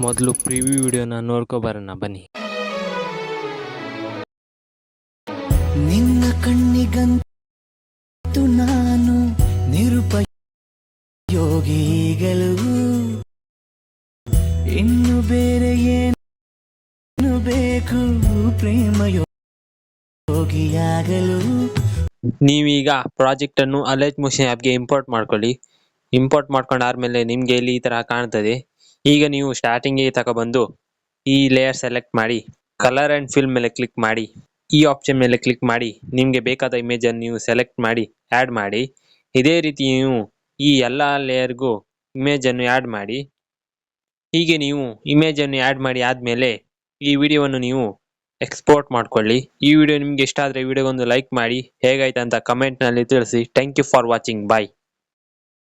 ಮೊದಲು ಪ್ರಿವ್ಯೂ ವಿಡಿಯೋನ ನೋಡ್ಕೊಬರೋಣ ಬನ್ನಿ. ನಿನ್ನ ಕಣ್ಣಿಗಂತೂ ನಾನು ನಿರುಪಯೋಗಿಗಳು, ಇನ್ನು ಬೇರೆ ಏನು ಬೇಕು ಪ್ರೇಮ ಯೋಗಿಯಾಗಲು. ನೀವೀಗ ಪ್ರಾಜೆಕ್ಟ್ ಅನ್ನು ಅಲೈಟ್ ಮೋಷನ್ ಆ್ಯಪ್ಗೆ ಇಂಪೋರ್ಟ್ ಮಾಡ್ಕೊಳ್ಳಿ. ಇಂಪೋರ್ಟ್ ಮಾಡ್ಕೊಂಡಾದ್ಮೇಲೆ ನಿಮಗೆ ಇಲ್ಲಿ ಈ ತರ ಕಾಣ್ತದೆ. ಈಗ ನೀವು ಸ್ಟಾರ್ಟಿಂಗಿಗೆ ತಗೊಬಂದು ಈ ಲೇಯರ್ ಸೆಲೆಕ್ಟ್ ಮಾಡಿ ಕಲರ್ ಅಂಡ್ ಫಿಲ್ ಮೇಲೆ ಕ್ಲಿಕ್ ಮಾಡಿ ಈ ಆಪ್ಷನ್ ಮೇಲೆ ಕ್ಲಿಕ್ ಮಾಡಿ ನಿಮಗೆ ಬೇಕಾದ ಇಮೇಜ್ ಅನ್ನು ನೀವು ಸೆಲೆಕ್ಟ್ ಮಾಡಿ ಆಡ್ ಮಾಡಿ. ಇದೇ ರೀತಿ ನೀವು ಈ ಎಲ್ಲಾ ಲೇಯರ್ಗೂ ಇಮೇಜ್ ಅನ್ನು ಆಡ್ ಮಾಡಿ. ಹೀಗೆ ನೀವು ಇಮೇಜ್ ಅನ್ನು ಆಡ್ ಮಾಡಿ ಆದ್ಮೇಲೆ ಈ ವಿಡಿಯೋವನ್ನು ನೀವು ಎಕ್ಸ್ಪೋರ್ಟ್ ಮಾಡ್ಕೊಳ್ಳಿ. ಈ ವಿಡಿಯೋ ನಿಮ್ಗೆ ಇಷ್ಟ ಆದ್ರೆ ವಿಡಿಯೋಗೊಂದು ಲೈಕ್ ಮಾಡಿ, ಹೇಗಾಯ್ತು ಅಂತ ಕಮೆಂಟ್ ನಲ್ಲಿ ತಿಳಿಸಿ. Thank you for watching. Bye.